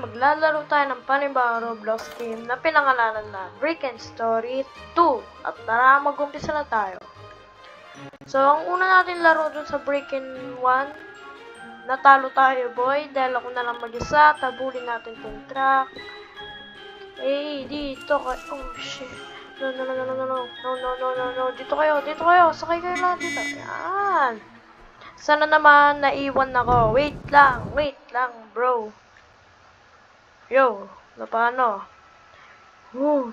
maglalaro tayo ng panibagong Roblox game na pinangalanan na Brick and Story 2. At tara, mag-umpisa na tayo. So, ang una natin laro dun sa Brick and 1, natalo tayo boy, dahil ako na lang mag-isa, tabulin natin tong track. Eh, dito kayo, oh shit. No, dito kayo, sakay kayo lang dito. Yan. Sana naman naiwan ako. Wait lang, bro. Yo, na paano?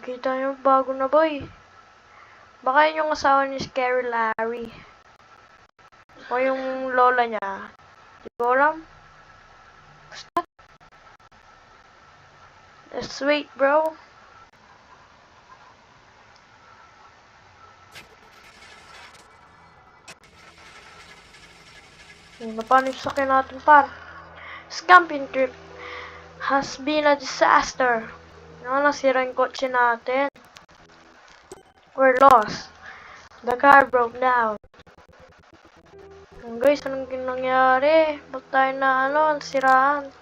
Kita yung bago na boy. Baka yun yung asawa ni Scary Larry. O yung lola niya. Di ko alam. Basta. Let's wait, bro. Na paano yung sakyan natin par? Camping trip has been a disaster. Nasira yung kotse natin. We're lost. The car broke down. Guys, anong nangyari? Ba't tayo na siraan?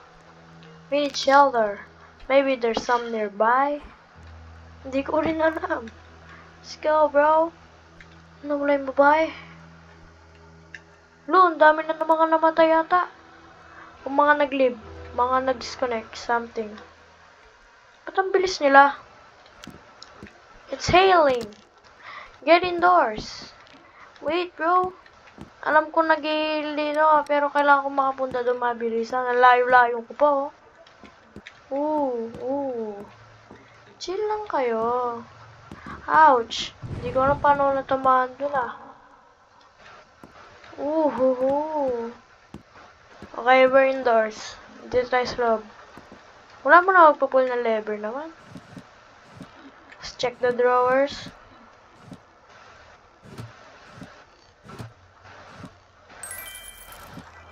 We need shelter. Maybe there's some nearby. Hindi ko rin alam. Let's go, bro. Ano wala yung babae? Ang dami na mga namatay yata. O mga nag-live, mga nag-disconnect, something. Ba't ang bilis nila? It's hailing. Get indoors. Wait, bro. Alam ko nag-iilino, pero kailangan ko makapunta doon mabilisan. Ang layo-layo ko pa, oh. Chill lang kayo. Ouch. Hindi ko alam paano natamaan doon, Okay, we're indoors. Dito tayo sa loob. Wala mo na magpupull ng lever naman. Let's check the drawers.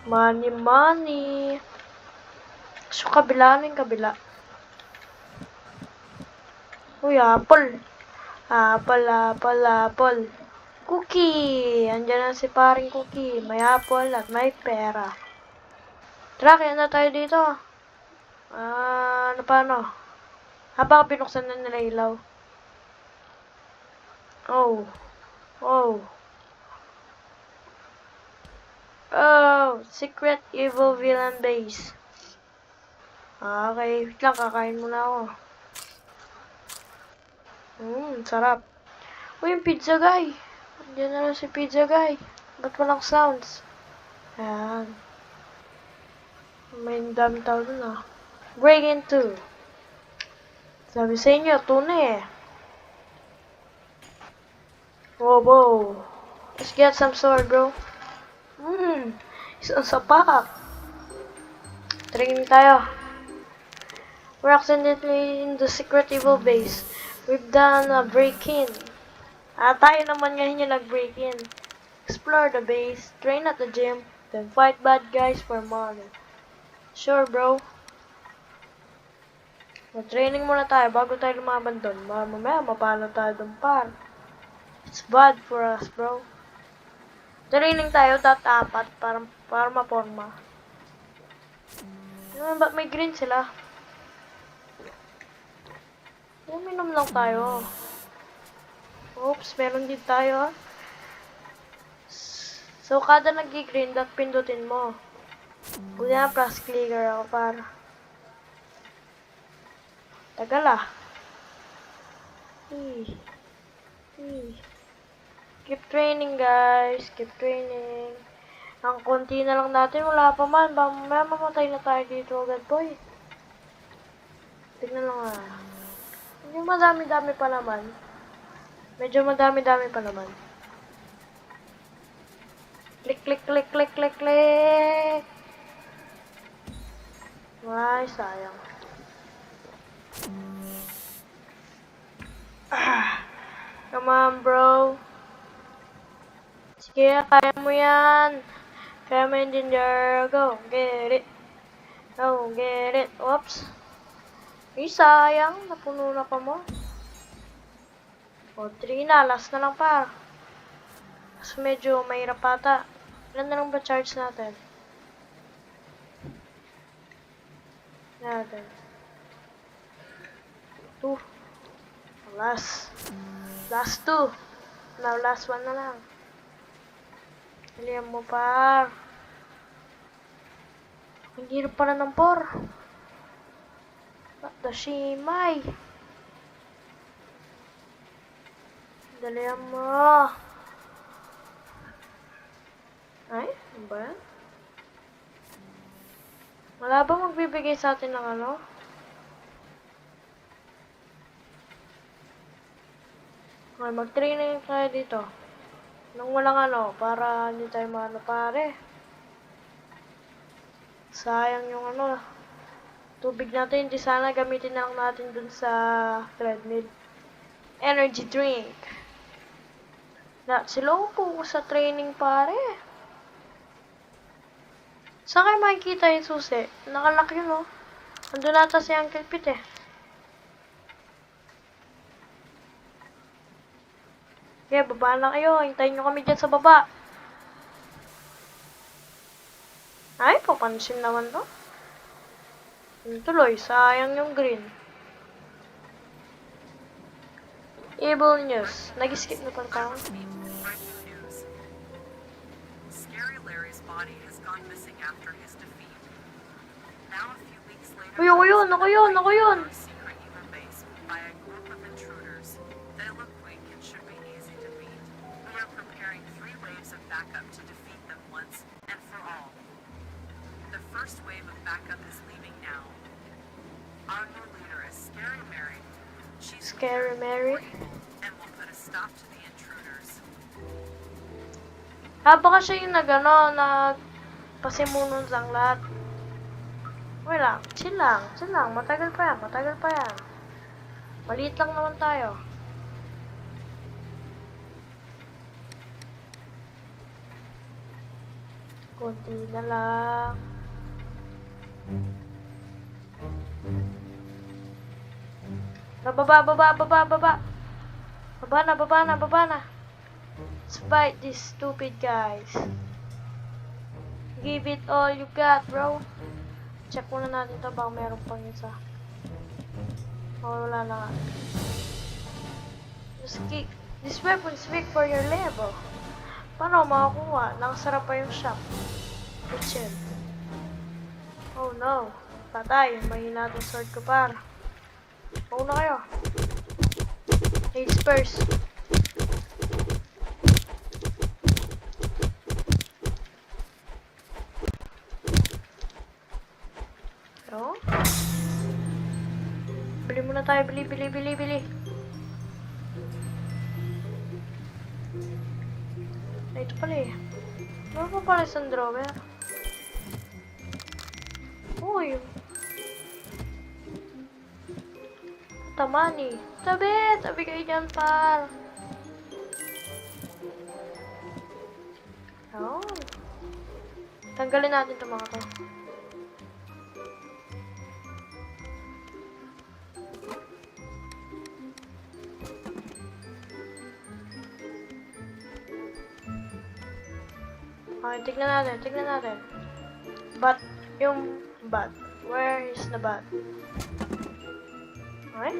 Money. So, kabila. Ano yung kabila? Uy, apple. Apple. Cookie! Andiyan na si paring Cookie. May apple at may pera. Tara, kaya na tayo dito. Ano paano? Habang binuksan na nila ilaw. Secret evil villain base. Okay, wait lang, kakain muna ako. Sarap. Uy, yung pizza guy. Andiyan na lang si pizza guy. Ba't walang sounds? Ayan. May dami tao dun Break into. Sabi sa inyo, tunay Wow. Let's get some sword, bro. Isang sapak. Training tayo. We're accidentally in the secret evil base. We've done a break-in. Tayo naman ngayon yung nag-break-in. Explore the base, train at the gym, then fight bad guys for money. Sure, bro. Mag-training muna tayo bago tayo lumaban doon. Mamaya, mapalo tayo doon par. It's bad for us, bro. Training tayo, apat para maporma. Ba't may green sila? Uminom lang tayo. Oops, meron din tayo So, kada nag-green, pindutin mo. Kunya, press clicker ako para. Tagal Keep training, guys. Keep training. Ang konti na lang natin, wala pa man. Mamaya mamatay na tayo dito agad, boy. Tignan lang Hindi madami-dami pa naman. Medyo madami-dami pa naman. Click. Ay, sayang. Come on, bro. Sige, kaya mo yan. Kaya mo yun, Ginger. Go, get it. Oops. Ay, sayang. Napuno na pa mo. 3 na. Last na lang pa. Kasi medyo mahirap ata. Ilan na lang ba charge natin? Two. Last two. Now, last one na lang. Dalihan mo, par. Ang hirap pala ng 4. Dashimay. Dalihan mo. Ay, ano ba yan? Wala ba magbibigay sa atin ng ano? Okay, mag-training tayo dito. Nang walang ano, para hindi tayo maano pare. Sayang yung ano, tubig natin. Hindi sana gamitin na lang natin dun sa treadmill. Energy drink. Sila po sa training pare. Saan kayo makikita yung susi? Nakalak yun oh. Andun nata si Uncle Pete eh. Okay, baba na kayo. Hintayin nyo kami dyan sa baba. Ay, papansin naman to. Yung tuloy, sayang yung green. Evil news. Nag-skip na pala tayo. Scary Larry's body has gone missing after his defeat. Now a few weeks later, Uy, ako yun. a secret evil base by a group of intruders. They look weak and should be easy to beat. We are preparing 3 waves of backup to defeat them once and for all. The first wave of backup is leaving now. Our new leader is Scary Mary. She's Scary Mary. and will put a stop to the intruders. Baka siya yung nagpasimunon sa lahat. Okay lang, chill lang. Matagal pa yan. Maliit lang naman tayo. Kunti na lang. Baba na. Let's fight these stupid guys. Give it all you got, bro. Check muna natin to, baka meron pang isa. Oh, wala na nga. Just kick. This weapon is weak for your level. Paano makakuha? Nakasarap pa yung shop. Kitchen. Oh no. Patay. Mahina itong sword ko par. Mauna kayo. Ladies first. No? Bili muna tayo. Bili. Ay, ito pala eh. Ano pa pala isang drawer? Uy. Tamani. Tabi kayo dyan, par. Oh. Tanggalin natin ito mga to. Okay, tignan natin. Bat, yung bat. Where is the bat? Okay?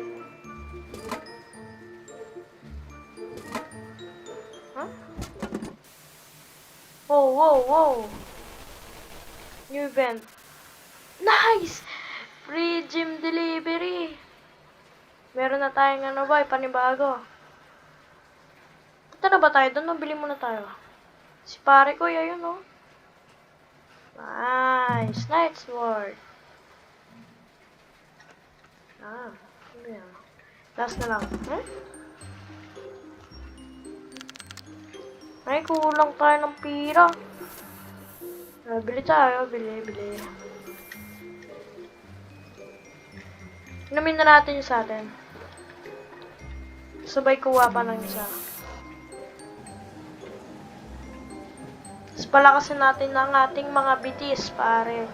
Huh? Whoa. New event. Nice! Free gym delivery. Meron na tayong ano ba, panibago. Punta na ba tayo doon? Bili muna tayo. Si pare ko, yun oh. Nice sword. Ano yan? Last na lang. Ay, kulang tayo ng pira. Bili tayo, bili. Inumin na natin yung sa atin. Sabay kuha pa ng isa. Tapos palakasin natin ang ating mga bitis, pare.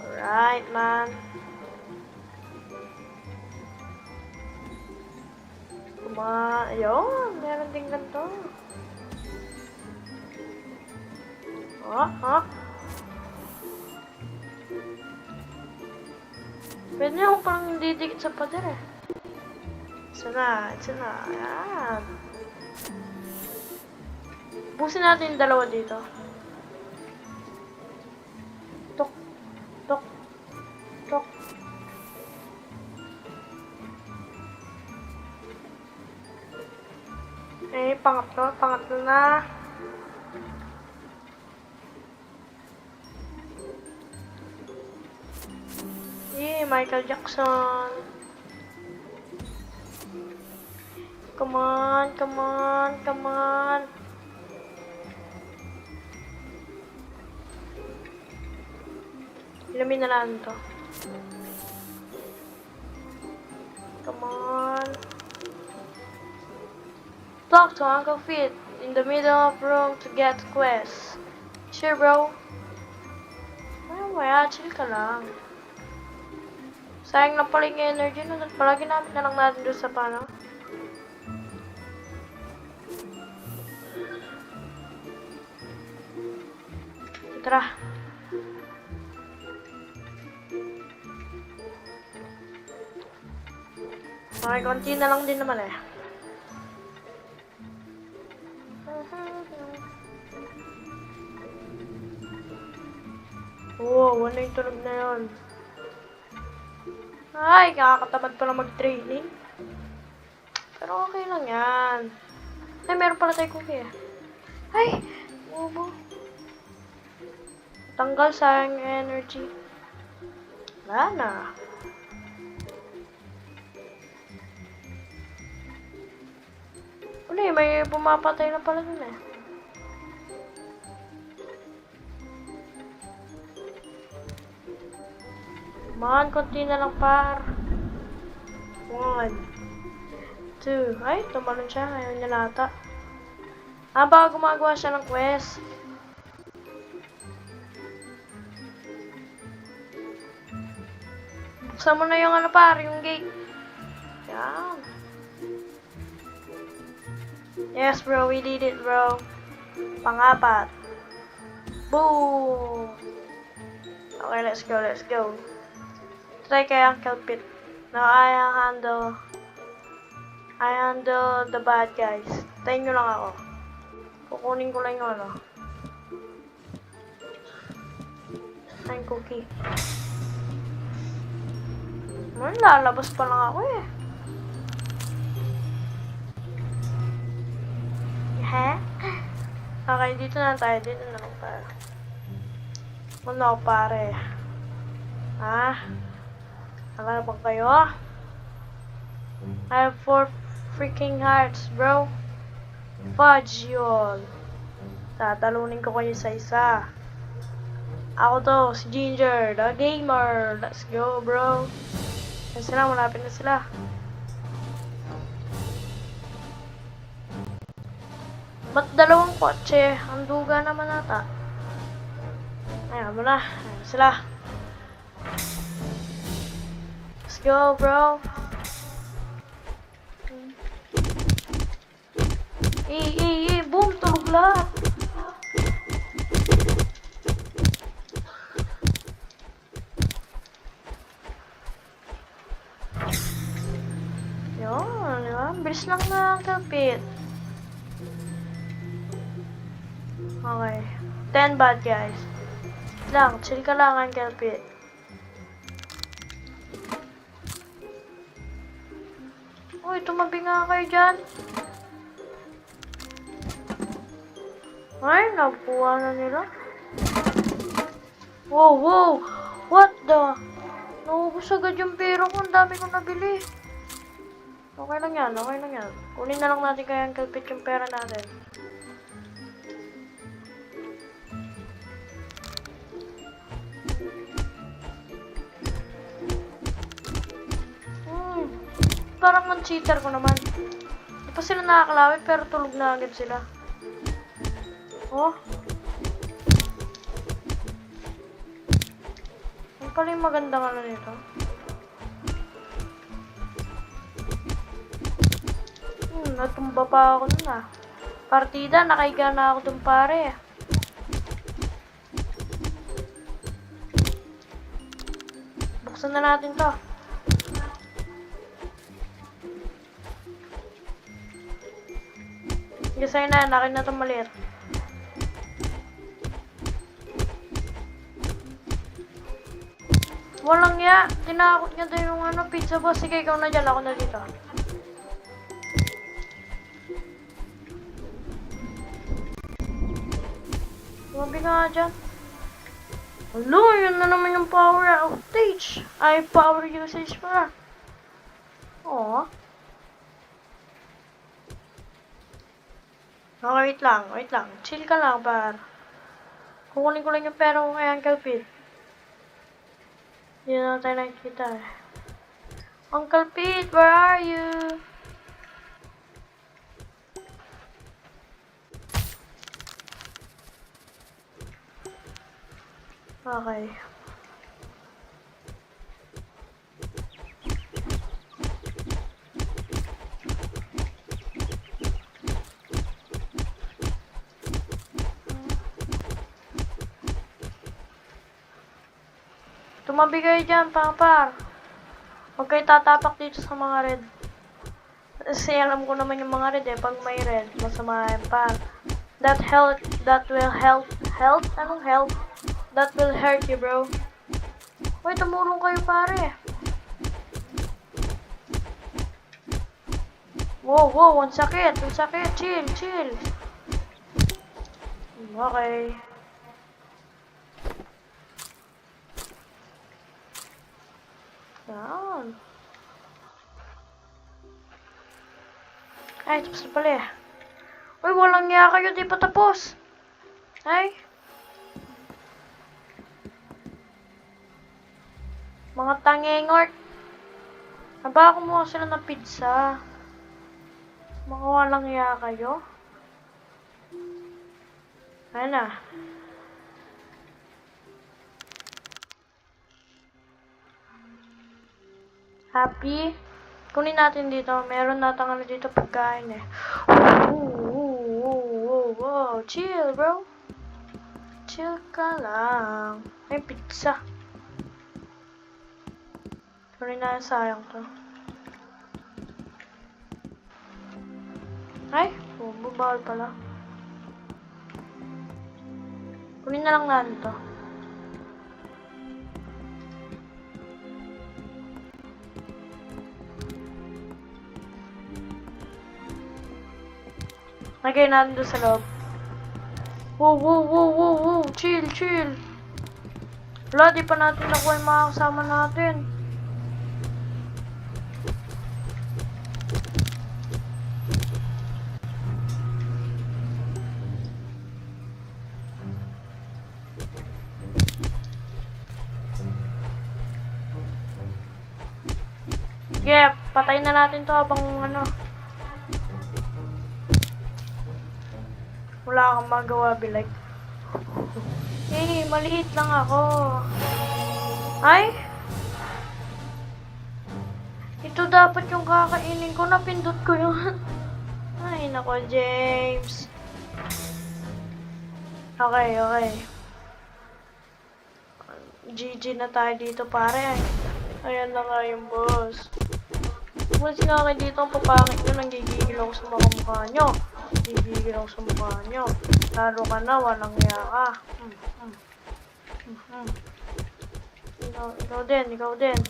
Alright, man. Ayun, meron din ganito. Pwede na akong parang didikit sa pader eh. Isa na. Ayan. Busin natin yung dalawa dito. Tok. Tok. Tok. Eh, pangatlo na. Michael Jackson. Come on. Ilamin na lang to. Come on. Talk to Uncle Fit in the middle of room to get quest. Sure, bro. Maya, chill ka lang. Sayang lang pala yung energy nun. Palagi namin na lang natin doon sa paano. Tara. Okay, konti na lang din naman eh. Wow, ano yung tunog na yun? Ay, nakakatamad pala mag-training. Pero okay lang yan. Ay, meron pala tayo cookie eh. Ay, ubo. Tanggal sayang yung energy. Wala na. Uli, may pumapatay na pala dun eh. Man, konti na lang par. 1, 2. Ay, tumalon siya. Ayaw niya lata. Baka gumagawa siya ng quest. Buksan mo na yung ano par, yung gate. Yan. Yes bro, we did it bro. Pang-apat. Boom! Okay, let's go. Try kay Uncle Pit. Now I handle the bad guys. Tayin nyo lang ako. Kukunin ko lang yung ano. Ay, cookie. Lalabas pa lang ako eh. Okay, dito na tayo. Dito na lang tayo. Ano pare? Nakala ba kayo? I have 4 freaking hearts, bro. Fudge you all. Tatalunin ko kayo sa isa. Ako to, si Ginger, the gamer. Let's go, bro. Yan sila, malapit na sila. Ba't dalawang kotse? Ang duga naman ata. Ayan mo na. Ayan sila. Let's go, bro. Boom! Tulog lahat. Yun, di ba? Bilis lang na kapit. Okay. 10 bad guys. Chill ka lang ang kapit. Uy, tumabi nga kayo dyan. Ay, nakuha na nila. Wow! What the? Naubos agad yung pera ko. Ang dami kong nabili. Okay lang yan. Kunin na lang natin kaya ang kalpit yung pera natin. Parang ang cheater ko naman. Di pa sila nakakalawit pero tulog na agad sila. Oh. Ano pala yung magandang ano nito? Natumba pa ako nun Partida, nakaiga na ako dun pare. Buksan na natin to. Kasi na, akin na ito maliit. Walang ya. Tinakot niya daw yung ano, pizza boss. Sige, ikaw na dyan. Ako na dito. Tumabi ka nga dyan. Hello, yun na naman yung power outage. Ay, power usage pa. Oo. Okay, wait lang. Wait lang. Chill ka lang, par. Kukunin ko lang yung pera ko kay Uncle Pete. Hindi na tayo nakikita eh. Uncle Pete, where are you? Okay. Tumabi kayo dyan, par. Huwag kayo tatapak dito sa mga red. Kasi alam ko naman yung mga red eh. Pag may red, masama yan, par. That will help. Anong help? That will hurt you, bro. Uy, tumulong kayo, pare. Wow, ang sakit. Chill. Okay. Yan. Ay, tapos na pala eh. Uy, walang niya kayo, di pa tapos. Ay. Mga tangengort. Aba, kumuha sila ng pizza. Mga walang niya kayo. Ayan na. Happy? Kunin natin dito. Meron natang ano dito pagkain eh. Wow. Chill, bro. Chill ka lang. May pizza. Kunin na, sayang to. Ay, bawal pala. Kunin na lang natin to. Lagay natin doon sa loob. Wow. Chill. Wala, di pa natin nakuha yung mga kasama natin. Yeah, patayin na natin to habang ano. Wala kang magawa, be like. Eh, maliit lang ako. Ay! Ito dapat yung kakainin ko. Napindot ko yun. Ay, nako, James. Okay. GG na tayo dito, pare. Ayan na nga yung boss. Umalis nga kayo dito ang papakit nyo. Nanggigigil ako sa mga mukha nyo. Nanggigigil ako sa mukha nyo. Lalo ka na, walang iya ka. Ikaw din.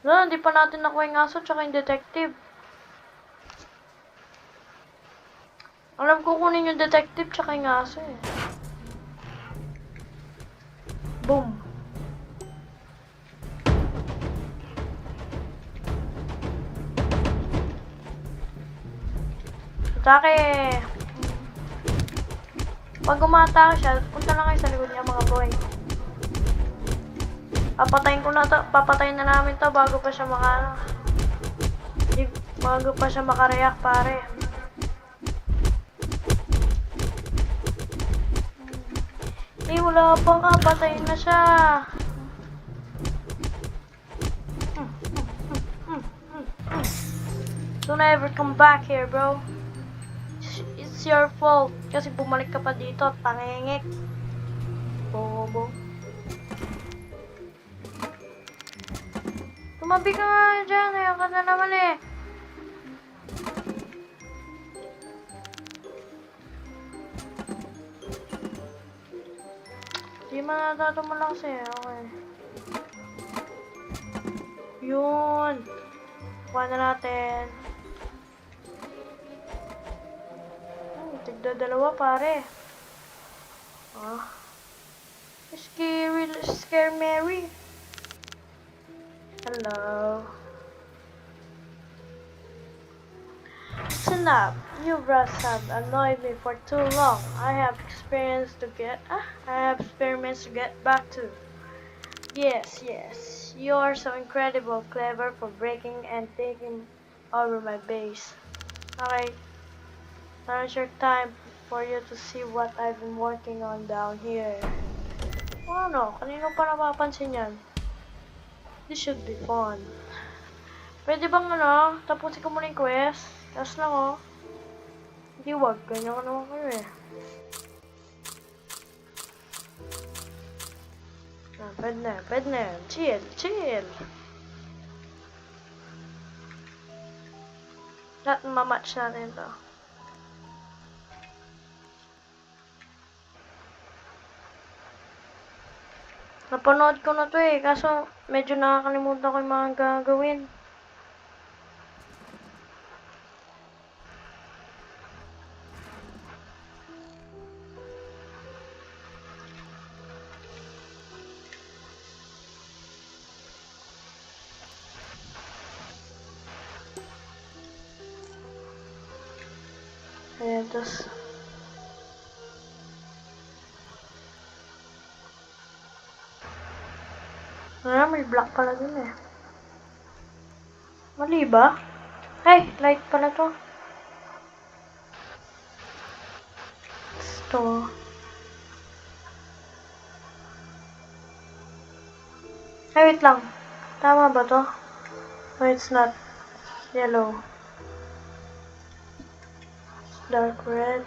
Hindi pa natin nakuha yung aso tsaka yung detective. Alam ko kunin yung detective tsaka yung aso eh. Boom. Atake! Pag umatake siya, punta lang kayo sa likod niya mga boy. Papatayin na namin to bago pa siya makareact, pare. Wala pa ka, patayin na siya. Don't ever come back here, bro. It's your fault. Kasi bumalik ka pa dito, tangengek. Bobo. Tumabi ka nga dyan. Ayan ka na naman eh. Di man natatumalakas eh. Okay. Yun. Kuha na natin. Tigda dalawa pare. Ah. Scare Mary. Hello. Listen up. You brats have annoyed me for too long. I have experiments to get back to. Yes. You are so incredible clever for breaking and taking over my base. Okay. Now it's your time for you to see what I've been working on down here. Ano? Kanino pa napapansin yan? This should be fun. Pwede bang tapusin ko muna yung quest? Tapos lang Hindi wag, ganyan ko naman kayo eh. Pwede na. Chill. Lahat mamatch natin to. Napanood ko na to eh, kaso medyo nakakalimutan ko yung mga gagawin. Ayan, tas may black pala dun eh. Mali ba? Ay, light pala to. Ito. Ay, wait lang. Tama ba to? No, it's not. Yellow. Dark red.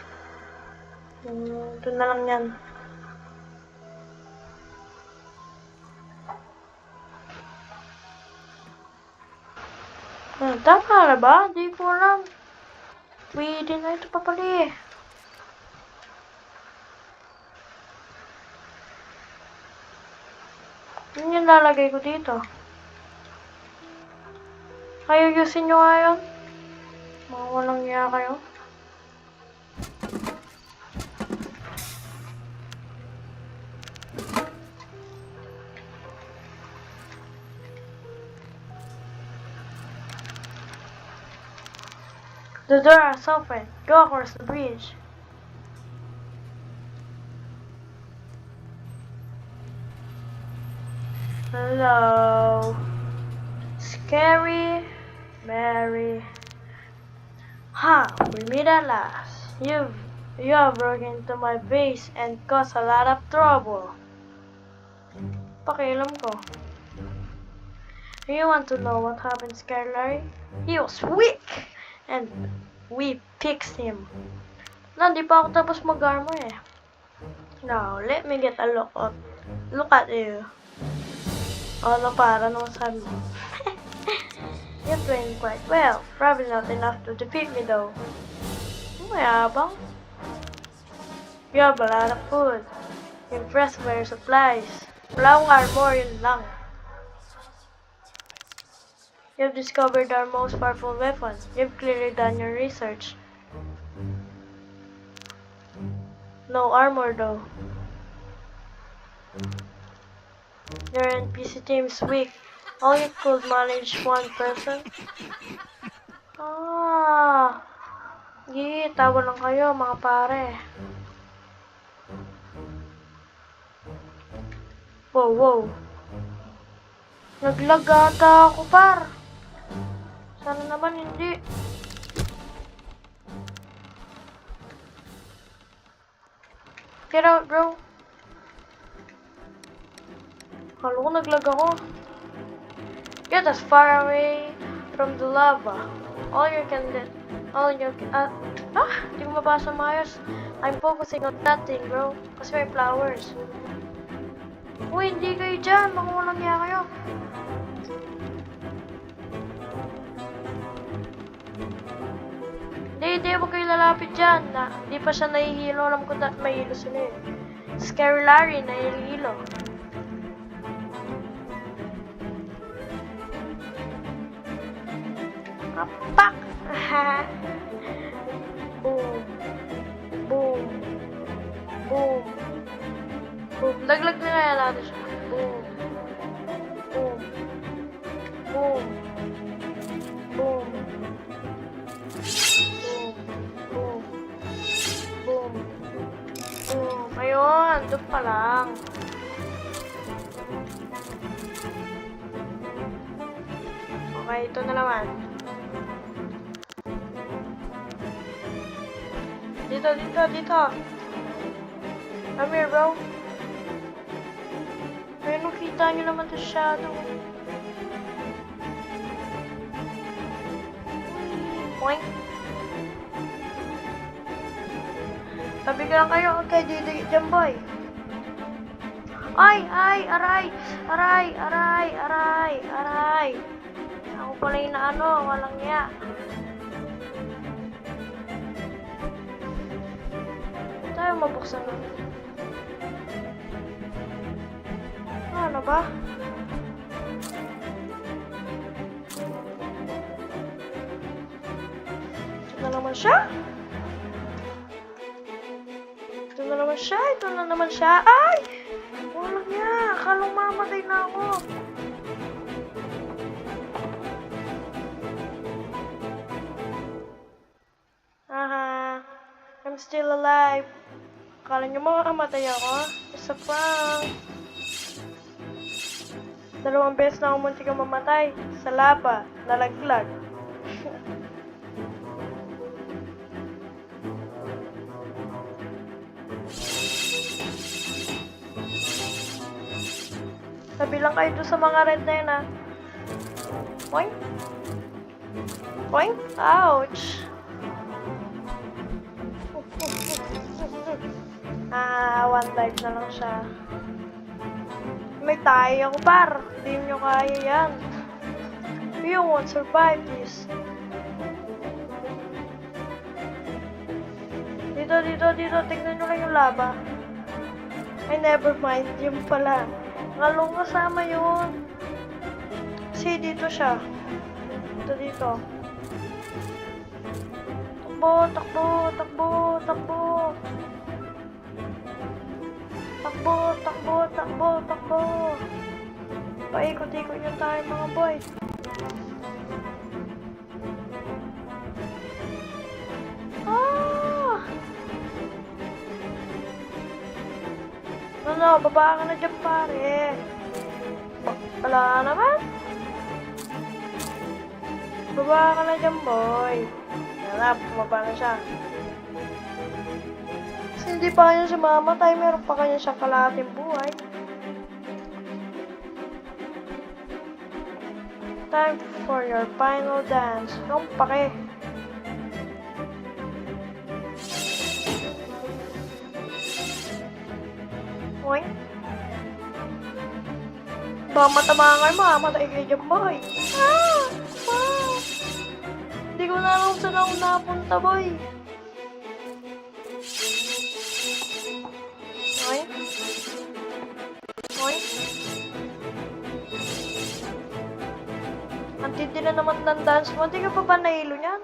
Ito na lang yan. Tama na ba? Di ko alam. Pwede na ito pa pala eh. Yun yung lalagay ko dito. Ayusin nyo nga yun. Mga walang iya kayo. The door is open. Go across the bridge. Hello. Scary Mary. Ha! We meet at last. You have broken into my base and caused a lot of trouble. Pakialam ko. You want to know what happened, Scary Larry? He was weak! And we fixed him. Hindi pa ako tapos mag-armor eh. Now, let me get a look at you. Para naman sabi mo. You're playing quite well. Probably not enough to defeat me though. Mayabang. You have a lot of food. You're impressed by your supplies. Wala akong armor, yun lang. You've discovered our most powerful weapon. You've clearly done your research. No armor though. Your NPC team is weak. All you could manage one person. Tawa lang kayo mga pare. Wow. Naglag ata ako par. Sana naman hindi. Get out, bro. Halo ko naglag ako. Get as far away from the lava. Di ko mabasa maayos. I'm focusing on that thing, bro. Kasi may flowers. Uy, hindi kayo dyan. Baka walang niya kayo. huwag kayo lalapit dyan. Di pa siya nahihilo. Alam ko na mahilo sila eh. Scary Larry, nahihilo. Kapak! Boom. Boom. Boom. Boom. Laglag na kaya natin siya. Boom. Boom. Boom. Boom. Boom. Boom. Boom. Ayun. Doon pa lang. Okay, ito na naman. Dito, dito, dito. Come here, bro. Ayun, nakita nyo naman ito shadow. Point. Tabi ka lang kayo. Okay, didikit dyan, boy. Ay, ay, aray. Aray, aray, aray, aray. Ako pala yung naano, walang niya. Tayo mabuksan nun. Ano ba? Ito na naman siya. Ito na naman siya. Ito na naman siya. Ay! Walang niya. Akala mamatay na ako. Aha. I'm still alive. Akala niyo mamamatay ako? Isa pa. 2 beses na ako muntik ang mamatay. Sa lapa. Nalaglag. Sabi lang kayo doon sa mga red na yun, ha? Boing. Boing. Ouch. One life na lang siya. May tayo ako, par. Hindi nyo kaya yan. You won't survive this. Dito, dito, dito. Tingnan nyo lang yung laba. Ay, never mind. Yun pala. Ngalong kasama yun. Kasi dito siya. Dito, dito. Takbo, takbo, takbo, takbo. Takbo, takbo, takbo, takbo. Paikot-ikot nyo tayo mga boy. Ah! Ano, baba ka na dyan pare. Wala naman. Baba ka na dyan boy. Yan na, bumaba na siya. Kasi hindi pa kanya siya mamatay, meron pa kanya siyang kalahating buhay. Time for your final dance. Anong pake? Oink. Baka matamangan mo, matay kayo dyan, boy. Ah! Wow! Hindi ko na alam saan ako napunta, boy. Oink. Oink. Ang tindi na naman ng dance mo. Hindi ka pa ba nahilo niyan?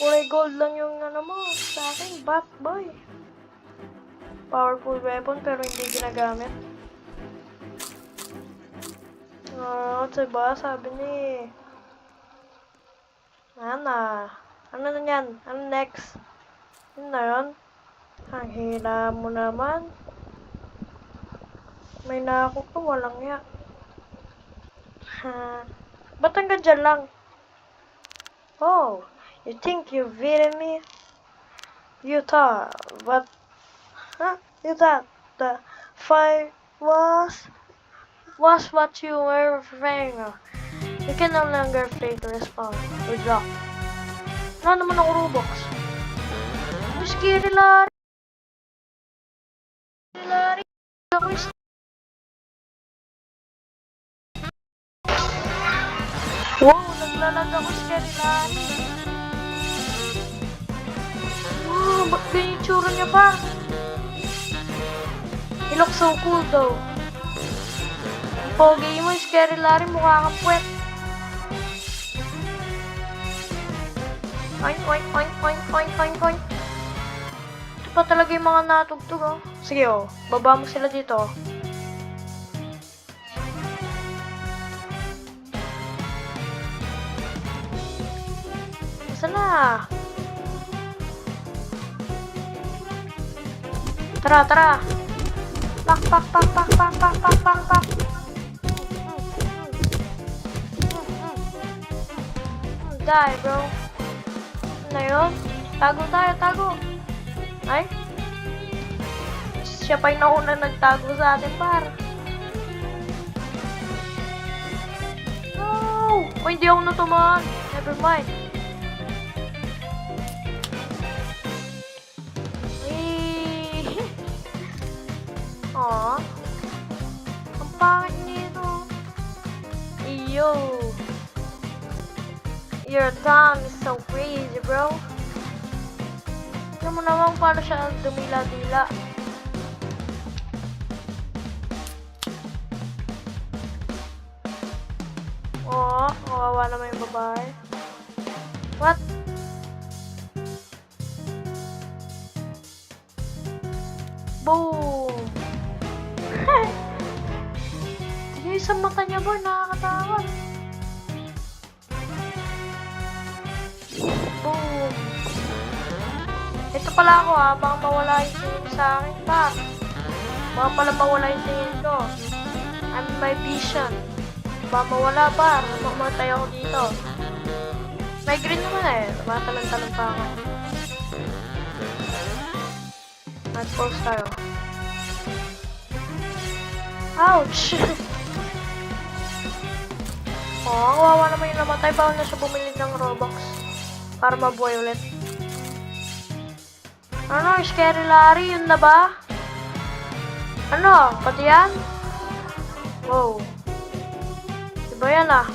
Kulay gold lang yung ano mo. Sa akin, bat, boy. Powerful weapon pero hindi ginagamit. Diba? Sabi ni... Ano na yan? Ano next? Yun na yun? Ang hila mo naman. May nakakot ko, walang ya. Ha? Ba't hanggang dyan lang? Oh, you think you've beaten me? You thought, but... Huh? You thought the fight was what you were afraid of. You can no longer play to respond. Or drop. Wala naman ako Robux. Scary Larry. Larry. Ako is... Wow, naglalag ako Scary Larry. ba't ganyan yung tsura niya pa? He looks so cool though. Ang pogi mo, Scary Larry, mukha kang puwet. Oink, oink, oink, oink, oink, oink, oink. Ito pa talaga yung mga natugtog, oh. Sige, oh. Baba mo sila dito, oh. Saan na? Tara, tara. Pak, pak, pak, pak, pak, pak, pak, pak, pak. Die, bro. Ano yun? Tago tayo, tago. Ay? Siya pa yung nauna nagtago sa atin, par. No! Oh, hindi ako natumaan. Never mind. Aww. Ang pangit nito. Yo. Your tongue is so crazy, bro. Tignan mo naman paano siya dumila-dila. Oo, kawawa naman yung babae. What? Boom! Yung isang mata niya ba, nakakatawa. Boom! Ito pala ako ha, baka mawala yung tingin sa akin, par. Baka pala mawala yung tingin ko. I'm my vision. Baka mawala, par. Mamatay ako dito. May green naman eh. Matalan-talan pa ako. Mag-post tayo. Ouch! Oh, ang wawa naman yung namatay. Bawal na siya bumili ng Robux para mabuhay ulit. Ano? Scary Larry? Yun na ba? Ano? Pati yan? Wow. Diba yan ah?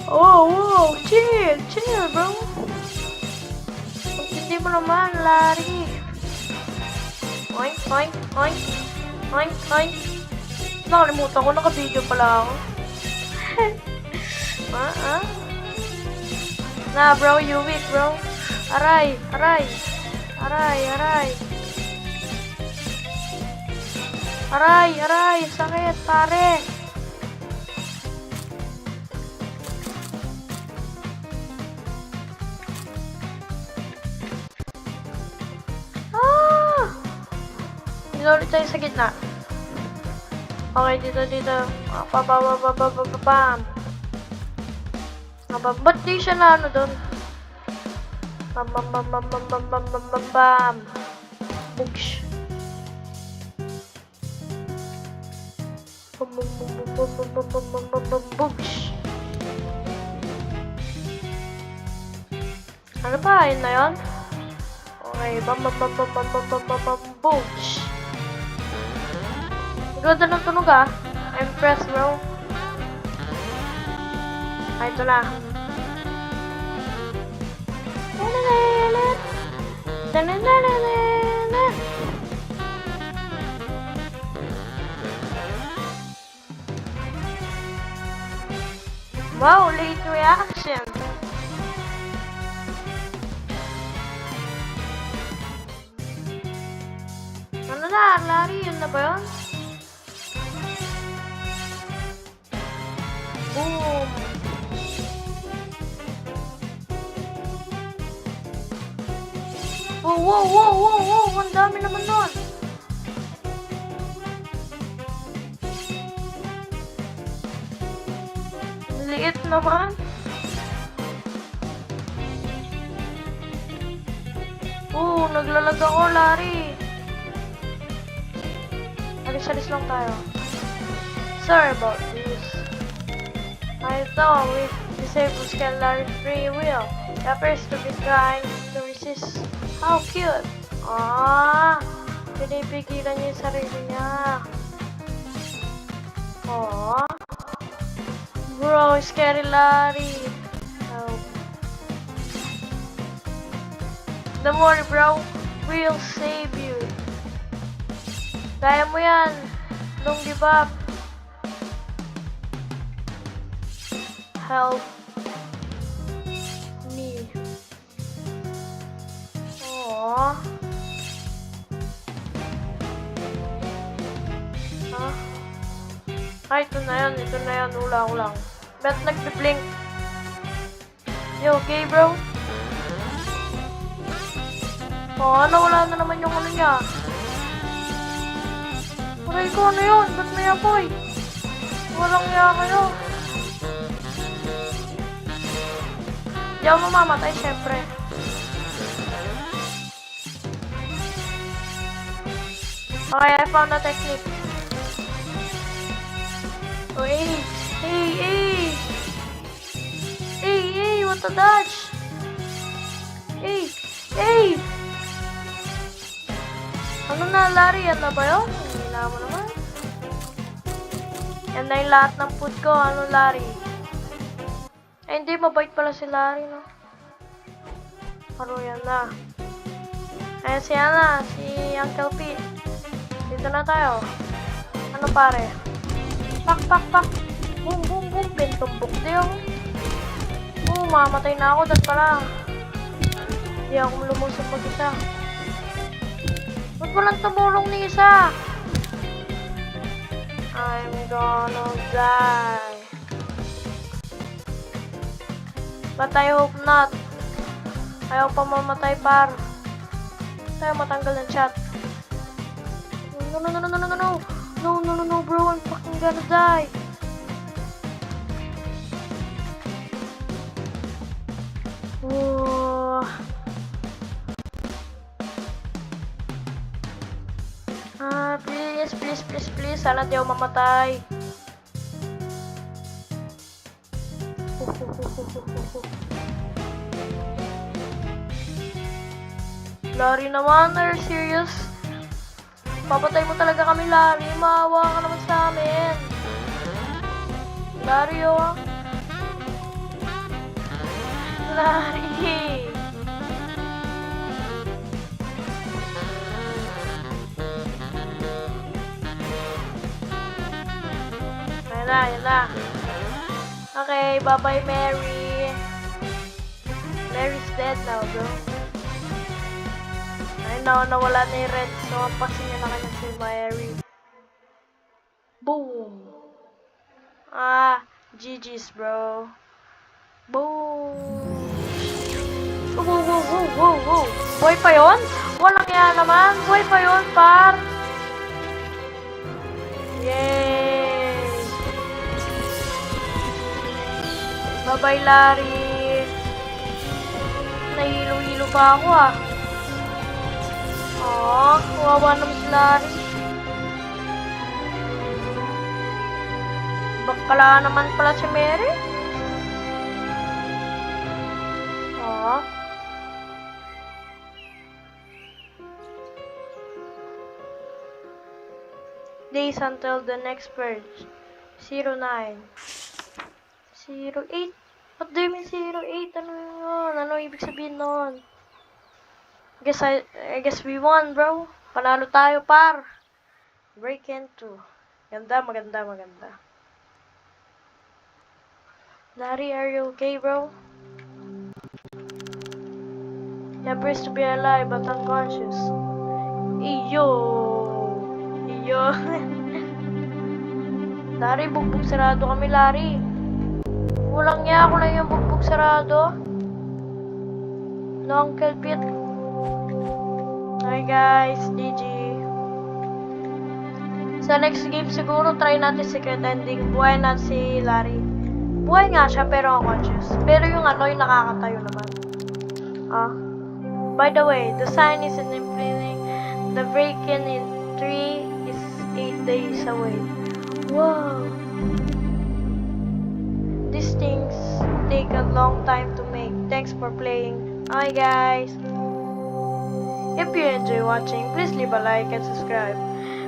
Oh, wow! Chill! Chill, bro! Hindi mo naman, Larry. Oink, oink, oink. Oink, oink. Nakalimutan ko, naka-video pala ako. Nah, bro, you weak, bro. Aray, aray. Aray, aray. Aray, aray. Sakit, pare. Dito ulit tayo sa gitna. Okay, dito. Pam. Ba't di siya na ano doon? Pam. Books. Books. Ano pa? Ayun na yun? Okay, books. Ganda ng tunog ah. I'm impressed, bro. Ay, ito na. Wow, late reaction. Ano na, Larry? Yun na ba yun? Boom! Wow! Ang dami naman nun! Liit naman! Naglalag ako, Larry! Alis lang tayo. Sorry about this. I thought we disabled Larry's free will. He appears to be trying to resist. How cute! Pinipigilan niya yung sarili niya. Bro, Scary Larry. Oh. Don't worry, bro. We'll save you. Kaya mo yan. Don't give up. Help me. Aww. Huh? Ay, ito na yan. Ito na yan. Hula ko lang. Bet nagbe-blink. You okay, bro? Oh, wala na naman yung ano niya. Aray ko, ano yun? Ba't may apoy? Walang niya kayo. Di ako mamamatay, syempre. Okay, I found a technique. Oh, hey! Hey, hey! Hey, hey! What the dodge? Hey! Hey! Ano na, Larry? Yan na ba yun? Hila mo naman. Yan na yung lahat ng food ko. Ano, Larry? Eh, hindi. Mabait pala si Larry, no? Paro, yan na. Ayan si Ana. Si Uncle P. Dito na tayo. Ano, pare? Pak, pak, pak. Boom, boom, boom. Pintumbok din. Mamatay na ako. Dat pala. Hindi ako lumusog mag-isa. Ba't walang tumulong ni isa? I'm gonna die. But I hope not. Ayaw pa mamatay, par. Tayo matanggal ng chat. No, no, no, no, no, no, no. No, no, no, no, bro. I'm fucking gonna die. Whoa. Please, please, please, please. Sana di ako mamatay. Larry naman, are you serious? Papatay mo talaga kami, Larry. Maawa ka naman sa amin. Larry, oh. Larry. Yan na. Okay, bye-bye, Mary. Mary's dead now, bro. Ay, nawala na yung red. So, pasin niya na kanya si Mary. Boom! GG's, bro. Boom! Wow. Boy pa yun? Walang yan naman. Boy pa yun, par. Yay! Bye-bye, Larry. Nahilo-hilo pa ako, kawawa naman si Larry. Bakala naman pala si Mary. Days until the next purge. 09. 08? What do you mean 08? Ano yun? Ano ibig sabihin nun? I guess we won, bro. Panalo tayo, par. Break into. Maganda. Larry, are you okay, bro? He appears to be alive but unconscious. Iyo. Larry, bugbog sarado kami, Larry. Walang niya ako na yung bugbog sarado. No, Uncle Pete. Hi guys, GG. Sa next game siguro, try natin secret ending. Buhay natin si Larry. Buhay nga siya, pero unconscious. Pero yung yung nakakatayo naman. By the way, the sign is in implementing. The break-in in 3 is 8 days away. Wow! These things take a long time to make. Thanks for playing. Hi guys! If you enjoy watching, please leave a like and subscribe.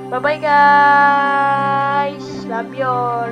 Bye bye guys! Love you all!